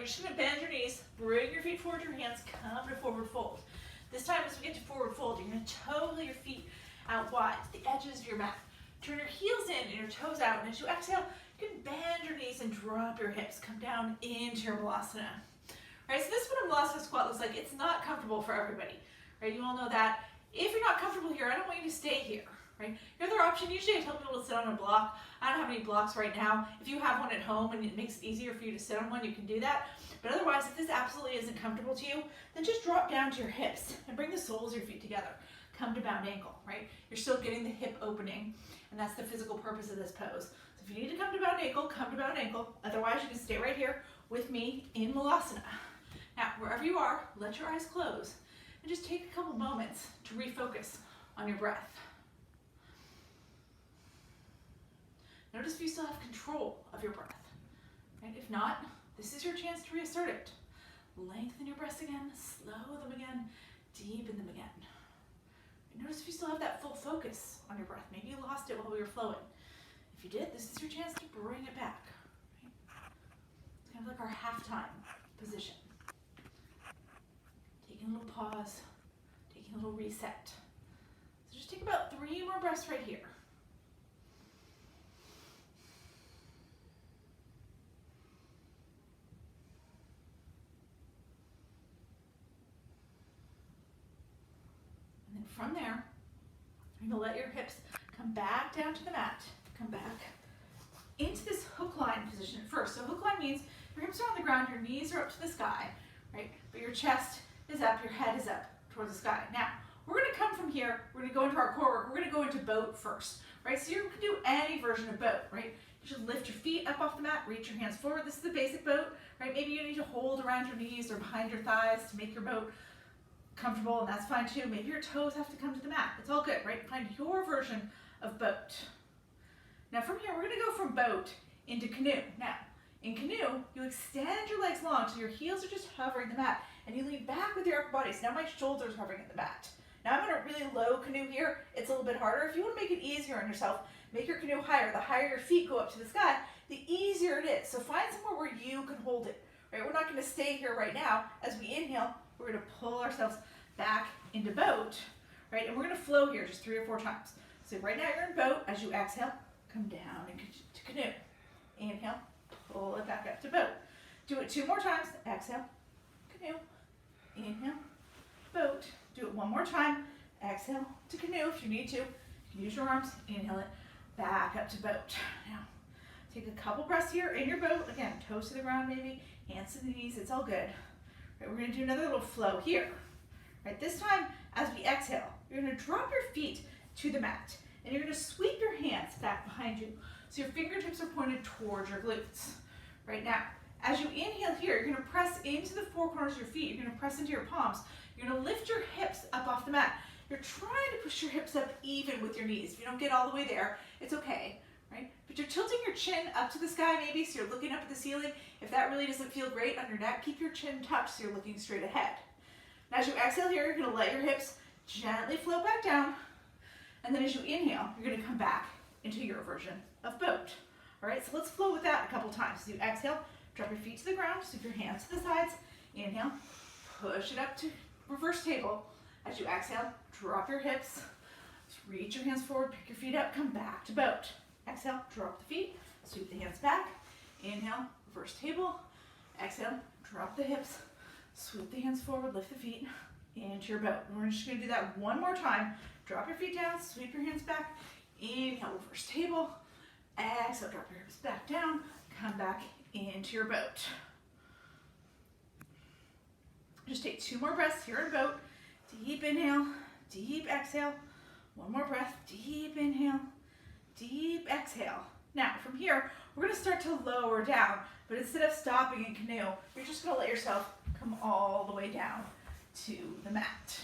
you're just gonna bend your knees, bring your feet forward, your hands come to forward fold. This time as we get to forward fold, you're gonna toe your feet out wide, to the edges of your mat. Turn your heels in and your toes out, and as you exhale, you can bend your knees and drop your hips. Come down into your Malasana. Right, so this is what a Malasana squat looks like. It's not comfortable for everybody, right? You all know that. If you're not comfortable here, I don't want you to stay here, right? Your other option, usually I tell people to sit on a block. I don't have any blocks right now. If you have one at home and it makes it easier for you to sit on one, you can do that. But otherwise, if this absolutely isn't comfortable to you, then just drop down to your hips and bring the soles of your feet together. Come to bound ankle, right? You're still getting the hip opening, and that's the physical purpose of this pose. So if you need to come to bound ankle, come to bound ankle. Otherwise, you can stay right here with me in Malasana. Now, wherever you are, let your eyes close and just take a couple moments to refocus on your breath. Notice if you still have control of your breath. Right? If not, this is your chance to reassert it. Lengthen your breaths again, slow them again, deepen them again. Notice if you still have that full focus on your breath. Maybe you lost it while we were flowing. If you did, this is your chance to bring it back. Right? It's kind of like our halftime position. Taking a little pause, taking a little reset. So just take about 3 more breaths right here. And then from there, you're going to let your hips come back down to the mat. Come back into this hook line position at first. So hook line means your hips are on the ground, your knees are up to the sky, right? But your chest is up, your head is up towards the sky. Now, we're going to come from here, we're going to go into our core work, we're going to go into boat first, right? So you can do any version of boat, right? You should lift your feet up off the mat, reach your hands forward. This is the basic boat, right? Maybe you need to hold around your knees or behind your thighs to make your boat comfortable, and that's fine too. Maybe your toes have to come to the mat. It's all good, right? Find your version of boat. Now from here, we're going to go from boat into canoe. Now, in canoe, you extend your legs long so your heels are just hovering the mat, and you lean back with your upper body. So now my shoulders hovering at the mat. Now I'm in a really low canoe here. It's a little bit harder. If you want to make it easier on yourself, make your canoe higher. The higher your feet go up to the sky, the easier it is. So find somewhere where you can hold it, right? We're not going to stay here right now. As we inhale, we're going to pull ourselves back into boat, right? And we're going to flow here just 3 or 4 times. So right now you're in boat. As you exhale, come down into canoe. Inhale, pull it back up to boat. Do it 2 more times. Exhale, canoe. Inhale, boat. Do it 1 more time. Exhale to canoe if you need to. You can use your arms. Inhale it back up to boat. Now, take a couple breaths here in your boat. Again, toes to the ground maybe, hands to the knees. It's all good. Right, we're going to do another little flow here. Right, this time, as we exhale, you're going to drop your feet to the mat, and you're going to sweep your hands back behind you, so your fingertips are pointed towards your glutes. Right now, as you inhale here, you're going to press into the 4 corners of your feet. You're going to press into your palms. You're going to lift your hips up off the mat. You're trying to push your hips up even with your knees. If you don't get all the way there, it's okay, right? But you're tilting your chin up to the sky maybe, so you're looking up at the ceiling. If that really doesn't feel great on your neck, keep your chin tucked so you're looking straight ahead. Now as you exhale here, you're going to let your hips gently flow back down. And then as you inhale, you're going to come back into your version of boat. All right, so let's flow with that a couple times. So you exhale, drop your feet to the ground, sweep your hands to the sides. Inhale, push it up to reverse table. As you exhale, drop your hips, reach your hands forward, pick your feet up, come back to boat. Exhale, drop the feet, sweep the hands back. Inhale, reverse table. Exhale, drop the hips, sweep the hands forward, lift the feet into your boat. And we're just going to do that 1 more time. Drop your feet down, sweep your hands back. Inhale, reverse table. Exhale, drop your hips back down. Come back into your boat. Just take 2 more breaths here in boat. Deep inhale, deep exhale. 1 more breath, deep inhale, deep exhale. Now, from here, we're going to start to lower down, but instead of stopping in canoe, you're just going to let yourself come all the way down to the mat.